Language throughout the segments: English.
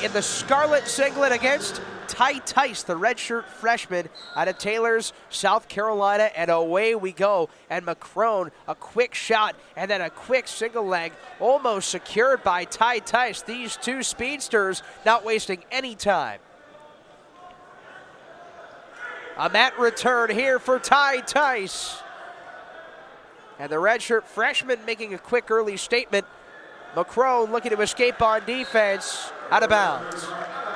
in the scarlet singlet against Tice, the redshirt freshman out of Taylors, South Carolina, and away we go. And McCrone, a quick shot, and then a quick single leg, almost secured by Tice. These two speedsters not wasting any time. A mat return here for Tice. And the redshirt freshman making a quick early statement. McCrone looking to escape on defense, out of bounds.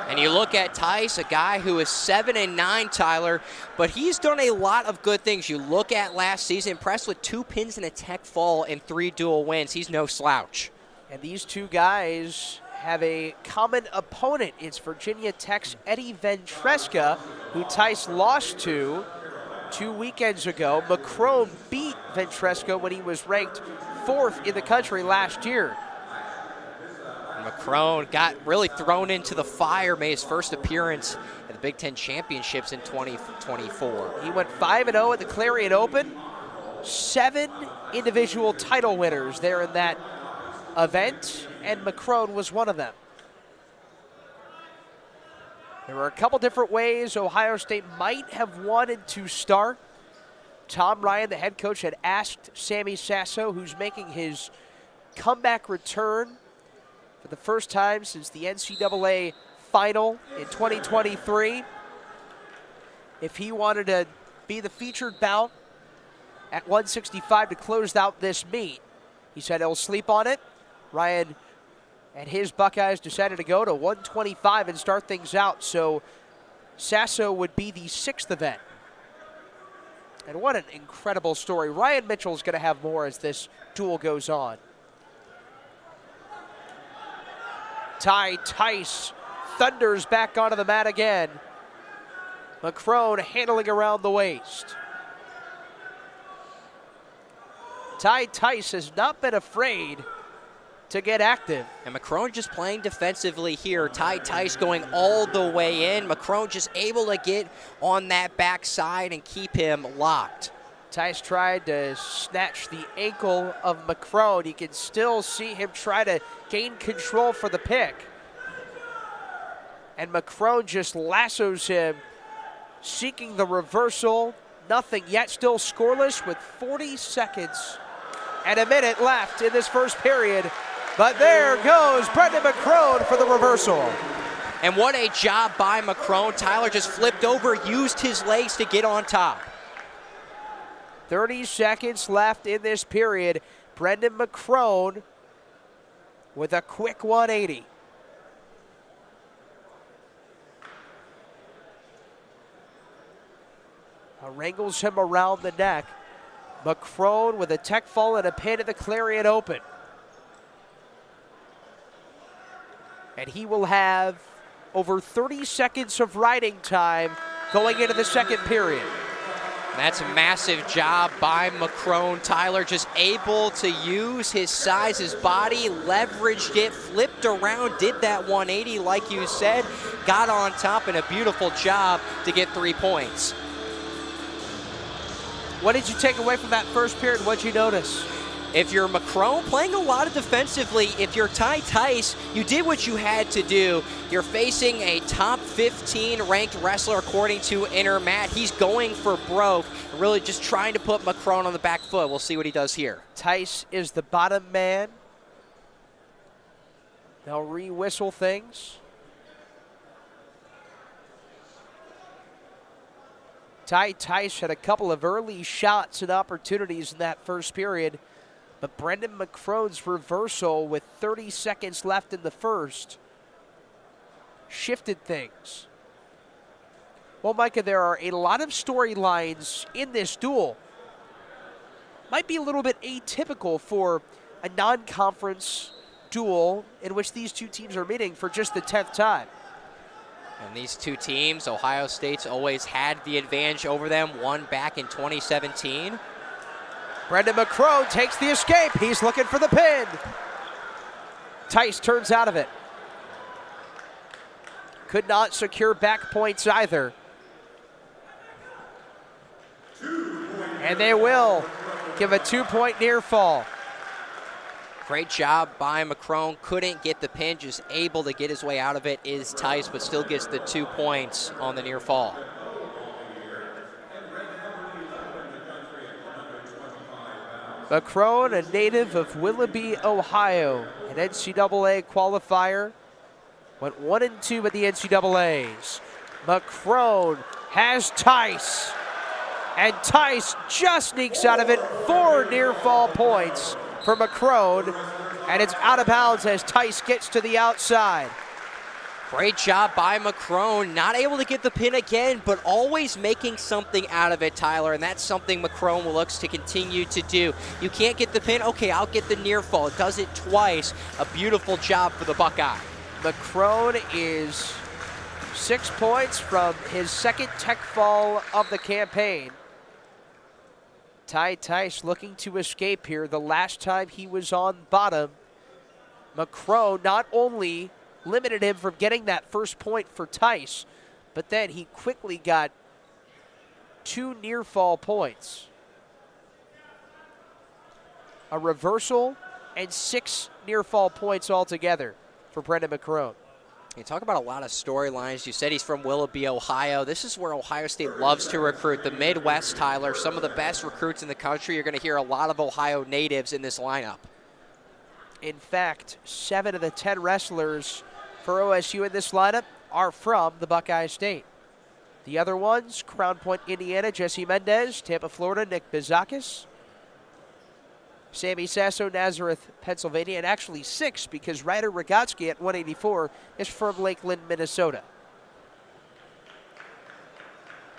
And you look at Tice, a guy who is 7-9, Tyler, but he's done a lot of good things. You look at last season, impressed with 2 pins and a tech fall and 3 dual wins. He's no slouch. And these two guys have a common opponent. It's Virginia Tech's Eddie Ventresca, who Tice lost to 2 weekends ago. McCrone beat Ventresca when he was ranked 4th in the country last year. McCrone got really thrown into the fire, made his first appearance at the Big Ten Championships in 2024. He went 5-0 at the Clarion Open. 7 individual title winners there in that event, and McCrone was one of them. There were a couple different ways Ohio State might have wanted to start. Tom Ryan, the head coach, had asked Sammy Sasso, who's making his comeback return for the first time since the NCAA final in 2023, if he wanted to be the featured bout at 165 to close out this meet. He said he'll sleep on it. Ryan and his Buckeyes decided to go to 125 and start things out, so Sasso would be the 6th event. And what an incredible story. Ryan Mitchell's going to have more as this duel goes on. Tice thunders back onto the mat again. McCrone handling around the waist. Tice has not been afraid to get active. And McCrone just playing defensively here. Tice going all the way in. McCrone just able to get on that backside and keep him locked. Tice tried to snatch the ankle of McCrone. You can still see him try to gain control for the pick. And McCrone just lassos him, seeking the reversal. Nothing yet, still scoreless with 40 seconds and a minute left in this first period. But there goes Brendan McCrone for the reversal. And what a job by McCrone. Tyler just flipped over, used his legs to get on top. 30 seconds left in this period. Brendan McCrone with a quick 180. Wrangles him around the neck. McCrone with a tech fall and a pin at the Clarion Open. And he will have over 30 seconds of riding time going into the second period. That's a massive job by McCrone. Tyler just able to use his size, his body, leveraged it, flipped around, did that 180 like you said, got on top, and a beautiful job to get 3 points. What did you take away from that first period? What did you notice? If you're McCrone, playing a lot of defensively. If you're Tice, you did what you had to do. You're facing a top 15 ranked wrestler according to Intermat. He's going for broke, really just trying to put McCrone on the back foot. We'll see what he does here. Tice is the bottom man. They'll re-whistle things. Tice had a couple of early shots and opportunities in that first period. But Brendan McCrone's reversal with 30 seconds left in the first shifted things. Well, Micah, there are a lot of storylines in this duel. Might be a little bit atypical for a non-conference duel in which these two teams are meeting for just the 10th time. And these two teams, Ohio State's always had the advantage over them, won back in 2017. Brendan McCrone takes the escape. He's looking for the pin. Tice turns out of it. Could not secure back points either. And they will give a 2-point near fall. Great job by McCrone. Couldn't get the pin, just able to get his way out of it is Tice, but still gets the 2 points on the near fall. McCrone, a native of Willoughby, Ohio, an NCAA qualifier, went 1-2 at the NCAAs. McCrone has Tice, and Tice just sneaks out of it. 4 near fall points for McCrone, and it's out of bounds as Tice gets to the outside. Great job by McCrone. Not able to get the pin again, but always making something out of it, Tyler, and that's something McCrone looks to continue to do. You can't get the pin? Okay, I'll get the near fall. Does it twice. A beautiful job for the Buckeye. McCrone is 6 points from his second tech fall of the campaign. Tice looking to escape here. The last time he was on bottom, McCrone not only limited him from getting that first point for Tice, but then he quickly got 2 near fall points. A reversal and 6 near fall points altogether for Brendan McCrone. You talk about a lot of storylines. You said he's from Willoughby, Ohio. This is where Ohio State loves to recruit. The Midwest, Tyler, some of the best recruits in the country. You're going to hear a lot of Ohio natives in this lineup. In fact, 7 of the 10 wrestlers for OSU in this lineup are from the Buckeye State. The other ones, Crown Point, Indiana, Jesse Mendez; Tampa, Florida, Nick Bizakis; Sammy Sasso, Nazareth, Pennsylvania, and actually 6 because Ryder Rogotsky at 184 is from Lakeland, Minnesota.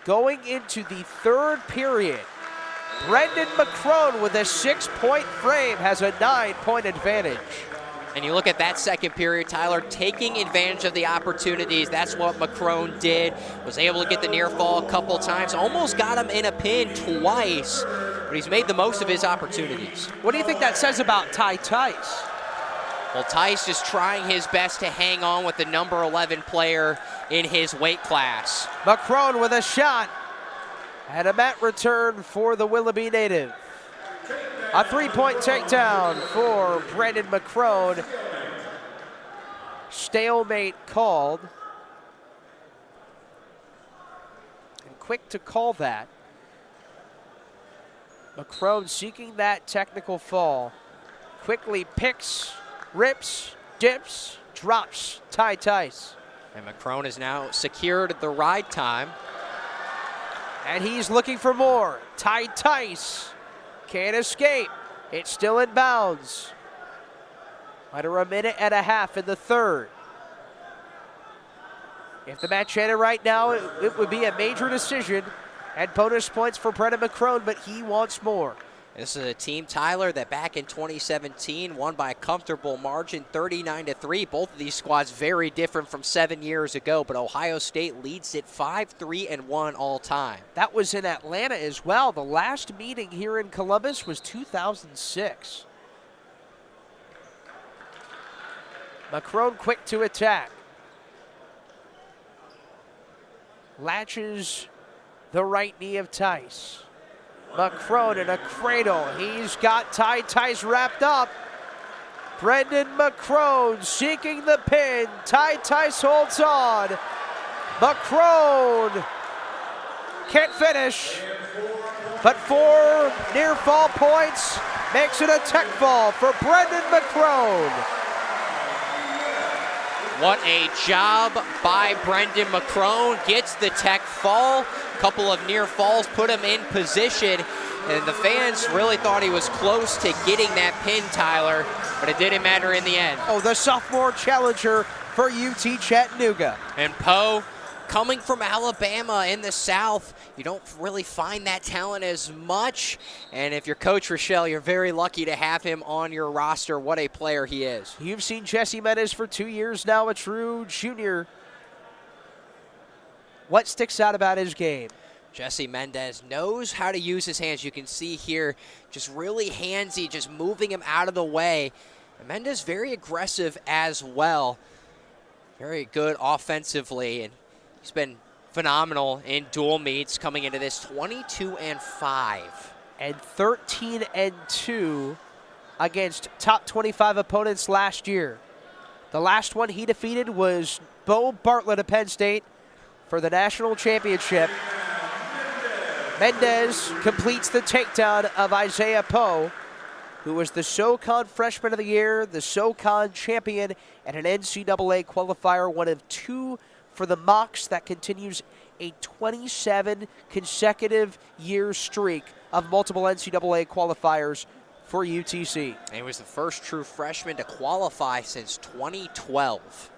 Going into the third period, Brendan McCrone with a 6-point frame has a 9-point advantage. And you look at that second period, Tyler, taking advantage of the opportunities. That's what McCrone did. Was able to get the near fall a couple times. Almost got him in a pin twice, but he's made the most of his opportunities. What do you think that says about Tice? Well, Tice just trying his best to hang on with the number 11 player in his weight class. McCrone with a shot and a mat return for the Willoughby native. A 3-point takedown for Brendan McCrone. Stalemate called. And quick to call that. McCrone seeking that technical fall. Quickly picks, rips, dips, drops Tice. And McCrone has now secured the ride time. And he's looking for more. Tice can't escape. It's still in bounds. Under a minute and a half in the third. If the match ended right now, it would be a major decision and bonus points for Brendan McCrone, but he wants more. This is a team, Tyler, that back in 2017 won by a comfortable margin, 39-3. Both of these squads very different from 7 years ago, but Ohio State leads it 5-3-1 all time. That was in Atlanta as well. The last meeting here in Columbus was 2006. McCrone quick to attack. Latches the right knee of Tice. McCrone in a cradle. He's got Tice wrapped up. Brendan McCrone seeking the pin. Tice holds on. McCrone can't finish, but 4 near fall points makes it a tech fall for Brendan McCrone. What a job by Brendan McCrone. Gets the tech fall. Couple of near falls put him in position, and the fans really thought he was close to getting that pin, Tyler, but it didn't matter in the end. Oh, the sophomore challenger for UT Chattanooga. And Powe, coming from Alabama in the South, you don't really find that talent as much, and if you're Coach Rochelle, you're very lucky to have him on your roster. What a player he is. You've seen Jesse Mendez for 2 years now, a true junior. What sticks out about his game? Jesse Mendez knows how to use his hands. You can see here, just really handsy, just moving him out of the way. And Mendez very aggressive as well. Very good offensively, and he's been phenomenal in dual meets coming into this 22-5. And 13-2 against top 25 opponents last year. The last one he defeated was Powe Bartlett of Penn State for the national championship. Mendez completes the takedown of Isaiah Powe, who was the SoCon Freshman of the Year, the SoCon champion, and an NCAA qualifier, one of two for the Mocs. That continues a 27 consecutive year streak of multiple NCAA qualifiers for UTC. And he was the first true freshman to qualify since 2012.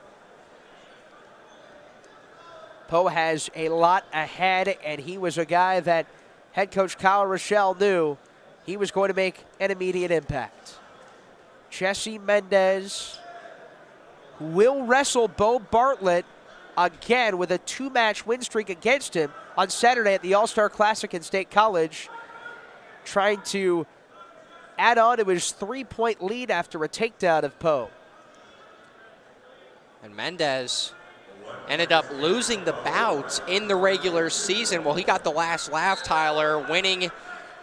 Powe has a lot ahead, and he was a guy that head coach Kyle Rochelle knew he was going to make an immediate impact. Jesse Mendez will wrestle Powe Bartlett again with a 2-match win streak against him on Saturday at the All-Star Classic in State College, trying to add on to his 3-point lead after a takedown of Powe. And Mendez ended up losing the bout in the regular season. Well, he got the last laugh, Tyler, winning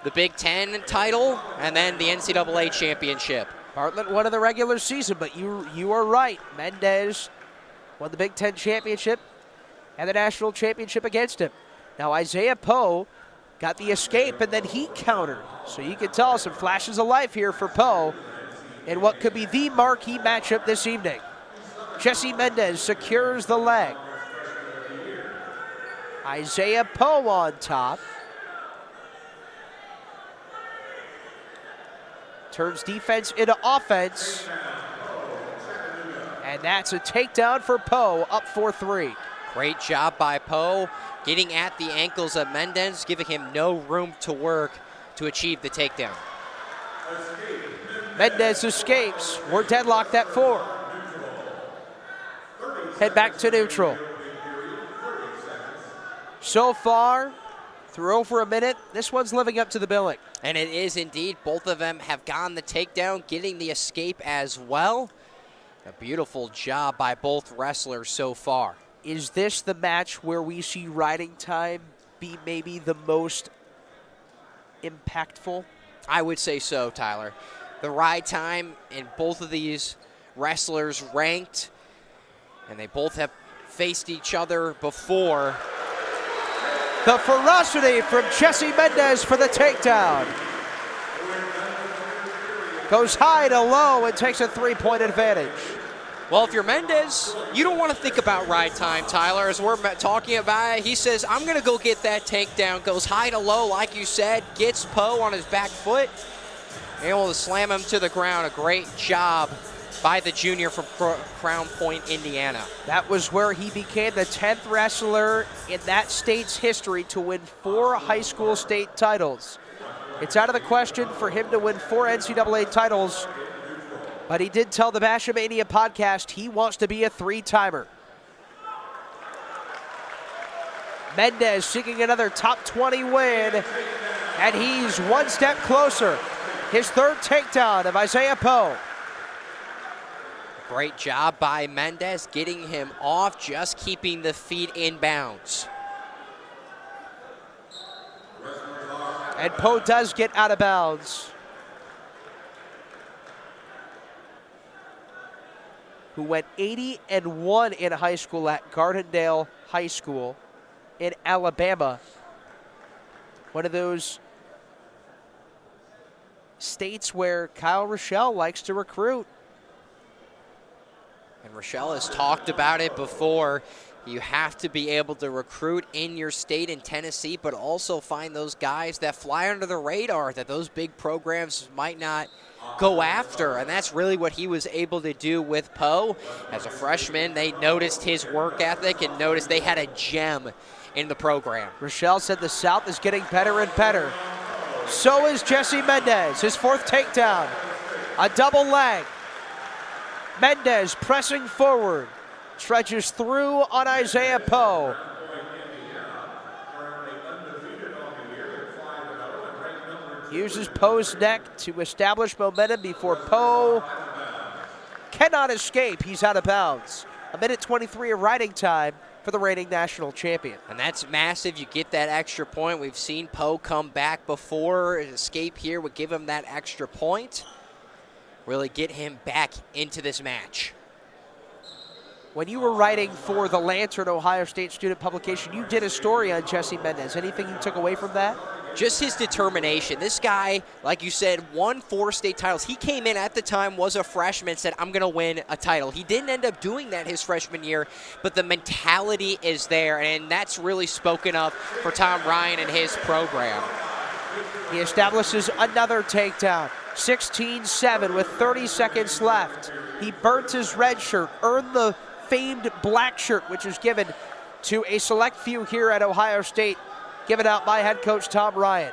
the Big Ten title and then the NCAA championship. Bartlett won in the regular season, but you are right. Mendez won the Big Ten championship and the national championship against him. Now, Isaiah Powe got the escape, and then he countered. So you can tell some flashes of life here for Powe in what could be the marquee matchup this evening. Jesse Mendez secures the leg. Isaiah Powe on top. Turns defense into offense. And that's a takedown for Powe, up 4-3. Great job by Powe, getting at the ankles of Mendez, giving him no room to work to achieve the takedown. Mendez escapes. We're deadlocked at 4. Head back to neutral. So far, through over a minute, this one's living up to the billing. And it is indeed. Both of them have gotten the takedown, getting the escape as well. A beautiful job by both wrestlers so far. Is this the match where we see riding time be maybe the most impactful? I would say so, Tyler. The ride time in both of these wrestlers ranked, and they both have faced each other before. The ferocity from Jesse Mendez for the takedown. Goes high to low and takes a 3-point advantage. Well, if you're Mendez, you don't want to think about ride time, Tyler. As we're talking about it, he says, I'm going to go get that takedown. Goes high to low, like you said, gets Powe on his back foot, able to slam him to the ground. A great job by the junior from Crown Point, Indiana. That was where he became the 10th wrestler in that state's history to win 4 high school state titles. It's out of the question for him to win 4 NCAA titles, but he did tell the Bashamania podcast he wants to be a 3-timer. Mendez seeking another top 20 win, and he's one step closer. His 3rd takedown of Isaiah Powe. Great job by Mendez getting him off, just keeping the feet in bounds. And Powe does get out of bounds. Who went 80-1 in high school at Gardendale High School in Alabama. One of those states where Kyle Rochelle likes to recruit. And Rochelle has talked about it before. You have to be able to recruit in your state in Tennessee, but also find those guys that fly under the radar that those big programs might not go after. And that's really what he was able to do with Powe. As a freshman, they noticed his work ethic and noticed they had a gem in the program. Rochelle said the South is getting better and better. So is Jesse Mendez, his 4th takedown. A double leg. Mendez pressing forward. Trudges through on Isaiah Powe. Uses Powe's neck to establish momentum before Powe cannot escape. He's out of bounds. 1:23 of riding time for the reigning national champion. And that's massive. You get that extra point. We've seen Powe come back before. An escape here would give him that extra point. really get him back into this match. When you were writing for the Lantern Ohio State student publication, you did a story on Jesse Mendez. Anything you took away from that? Just his determination. This guy, like you said, won 4 state titles. He came in at the time, was a freshman, said, I'm going to win a title. He didn't end up doing that his freshman year, but the mentality is there, and that's really spoken of for Tom Ryan and his program. He establishes another takedown. 16-7 with 30 seconds left. He burnt his red shirt, earned the famed black shirt, which is given to a select few here at Ohio State, given out by head coach Tom Ryan.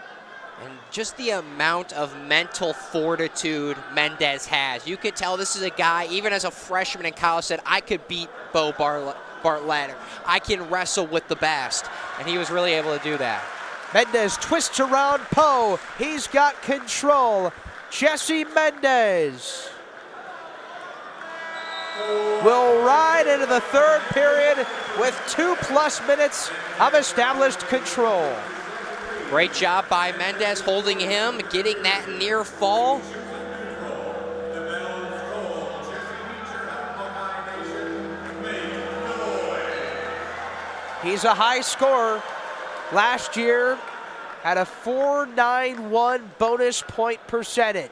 And just the amount of mental fortitude Mendez has. You could tell this is a guy, even as a freshman in college, said, I could beat Powe Bartlett. I can wrestle with the best. And he was really able to do that. Mendez twists around Powe. He's got control. Jesse Mendez will ride into the third period with 2+ minutes of established control. Great job by Mendez holding him, getting that near fall. He's a high scorer. Last year had a .491 bonus point percentage,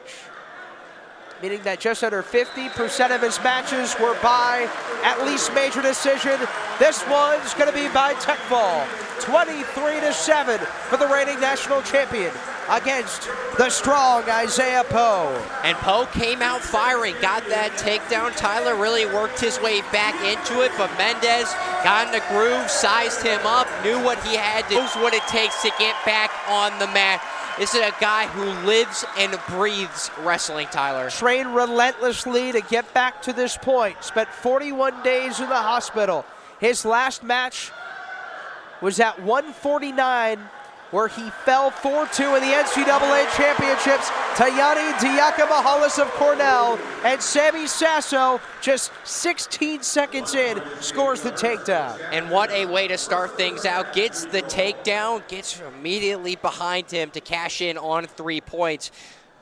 meaning that just under 50% of his matches were by at least major decision. This one's going to be by tech fall. 23-7 for the reigning national champion against the strong Isaiah Powe. And Powe came out firing, got that takedown. Tyler really worked his way back into it, but Mendez got in the groove, sized him up, knew what he had to do, knows what it takes to get back on the mat. This is a guy who lives and breathes wrestling, Tyler. Trained relentlessly to get back to this point. Spent 41 days in the hospital. His last match was at 149, where he fell 4-2 in the NCAA championships to Yanni Diakamahalis of Cornell, and Sammy Sasso, just 16 seconds in, scores the takedown. And what a way to start things out. Gets the takedown, gets immediately behind him to cash in on 3 points.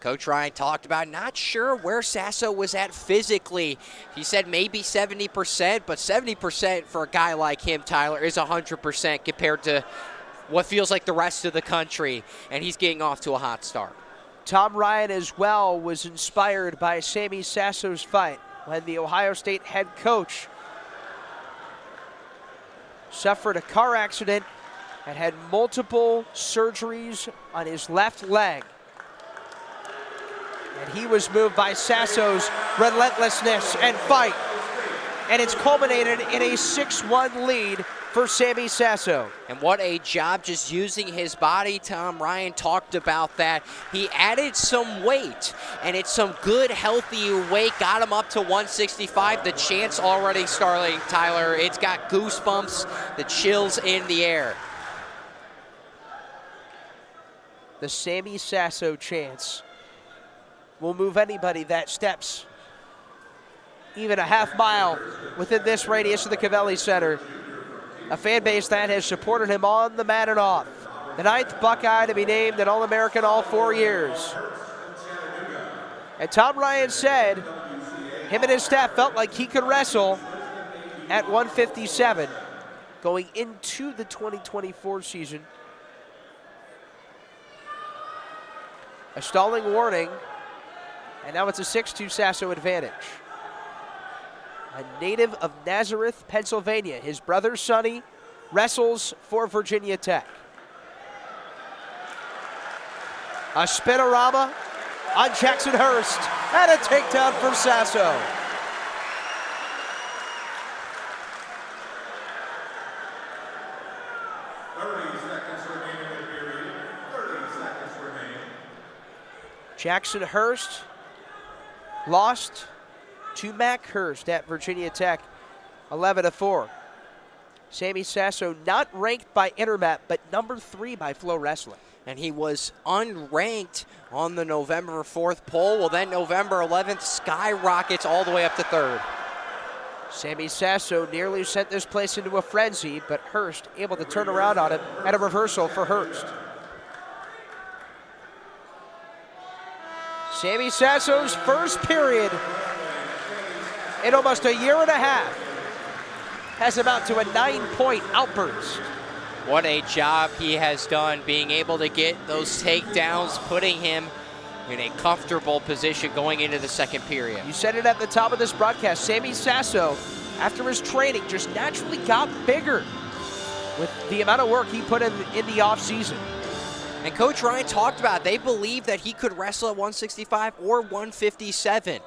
Coach Ryan talked about not sure where Sasso was at physically. He said maybe 70%, but 70% for a guy like him, Tyler, is 100% compared to what feels like the rest of the country, and he's getting off to a hot start. Tom Ryan as well was inspired by Sammy Sasso's fight when the Ohio State head coach suffered a car accident and had multiple surgeries on his left leg. And he was moved by Sasso's relentlessness and fight. And it's culminated in a 6-1 lead for Sammy Sasso. And what a job just using his body. Tom Ryan talked about that. He added some weight, and it's some good, healthy weight. Got him up to 165. The chant's already starting, Tyler. It's got goosebumps, the chills in the air. The Sammy Sasso chants will move anybody that steps even a half mile within this radius of the Covelli Center. A fan base that has supported him on the mat and off. The 9th Buckeye to be named an All-American all 4 years. And Tom Ryan said him and his staff felt like he could wrestle at 157 going into the 2024 season. A stalling warning, and now it's a 6-2 Sasso advantage. A native of Nazareth, Pennsylvania. His brother, Sonny, wrestles for Virginia Tech. A spinorama on Jackson Hurst, and a takedown for Sasso. Jackson Hurst lost to Mac Hurst at Virginia Tech, 11-4. Sammy Sasso not ranked by Intermat, but number 3 by Flow Wrestling. And he was unranked on the November 4th poll. Well, then November 11th skyrockets all the way up to 3rd. Sammy Sasso nearly sent this place into a frenzy, but Hurst able to turn around on him at a reversal for Hurst. Sammy Sasso's first period in almost a year and a half has about to a 9-point outburst. What a job he has done being able to get those takedowns, putting him in a comfortable position going into the second period. You said it at the top of this broadcast. Sammy Sasso, after his training, just naturally got bigger with the amount of work he put in the offseason. And Coach Ryan talked about it. They believe that he could wrestle at 165 or 157.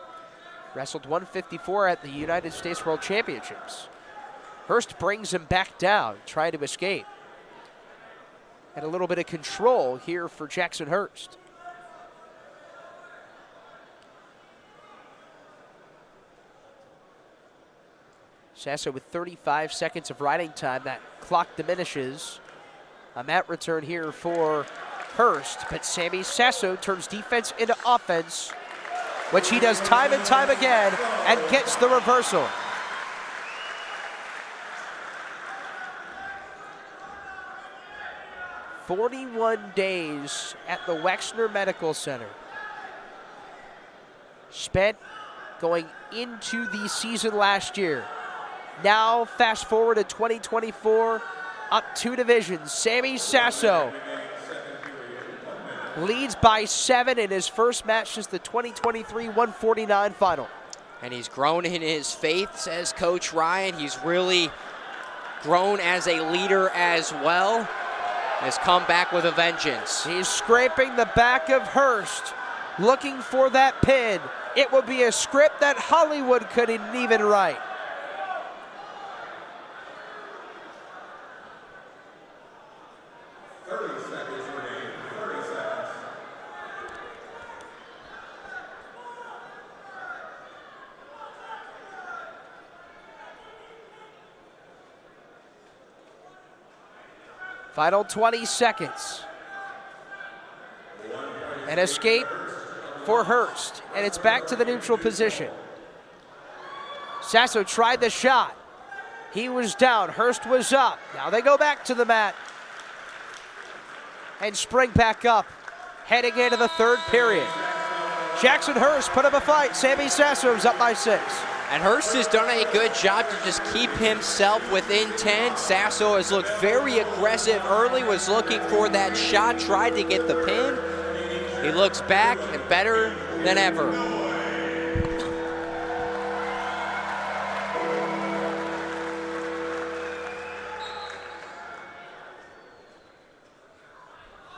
Wrestled 154 at the United States World Championships. Hurst brings him back down, trying to escape. And a little bit of control here for Jackson Hurst. Sasso with 35 seconds of riding time. That clock diminishes. A mat return here for Hurst, but Sammy Sasso turns defense into offense, which he does time and time again, and gets the reversal. "41 days at the Wexner Medical Center. Spent going into the season last year. Now, fast forward to 2024, up 2 divisions. Sammy Sasso leads by 7 in his first match since the 2023 149 final. And he's grown in his faith, says Coach Ryan. He's really grown as a leader as well. Has come back with a vengeance. He's scraping the back of Hurst, looking for that pin. It would be a script that Hollywood couldn't even write. Final 20 seconds. An escape for Hurst, and it's back to the neutral position. Sasso tried the shot. He was down, Hurst was up. Now they go back to the mat and spring back up, heading into the third period. Jackson Hurst put up a fight. Sammy Sasso's up by 6. And Hurst has done a good job to just keep himself within 10. Sasso has looked very aggressive early, was looking for that shot, tried to get the pin. He looks back and better than ever.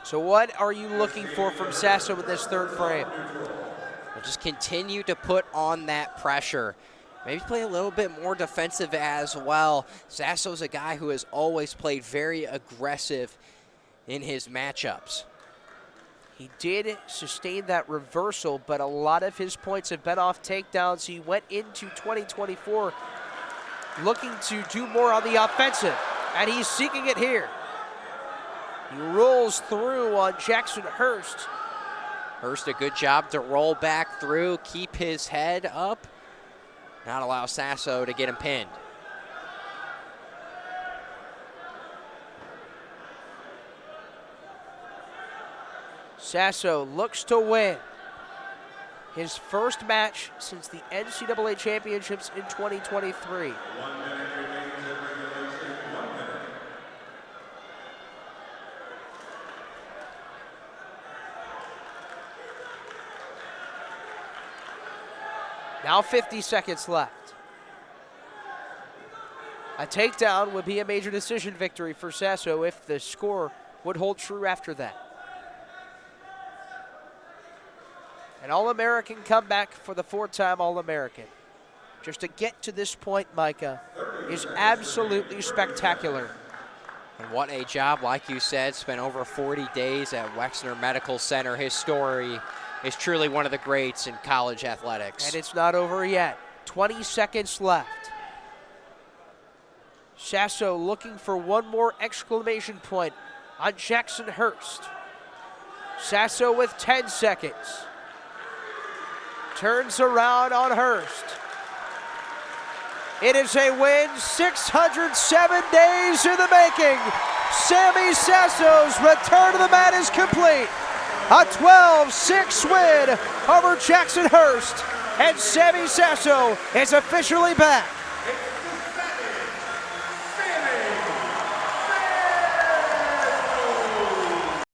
So what are you looking for from Sasso in this third frame? We'll just continue to put on that pressure. Maybe play a little bit more defensive as well. Sasso's a guy who has always played very aggressive in his matchups. He did sustain that reversal, but a lot of his points have been off takedowns. He went into 2024 looking to do more on the offensive, and he's seeking it here. He rolls through on Jackson Hurst. Hurst, a good job to roll back through, keep his head up, not allow Sasso to get him pinned. Sasso looks to win his first match since the NCAA Championships in 2023. Now 50 seconds left. A takedown would be a major decision victory for Sasso if the score would hold true after that. An All-American comeback for the 4-time All-American. Just to get to this point, Micah, is absolutely spectacular. And what a job, like you said, spent over 40 days at Wexner Medical Center. His story is truly one of the greats in college athletics. And it's not over yet. 20 seconds left. Sasso looking for one more exclamation point on Jackson Hurst. Sasso with 10 seconds. Turns around on Hurst. It is a win, 607 days in the making. Sammy Sasso's return to the mat is complete. A 12-6 win over Jackson Hurst. And Sammy Sasso is officially back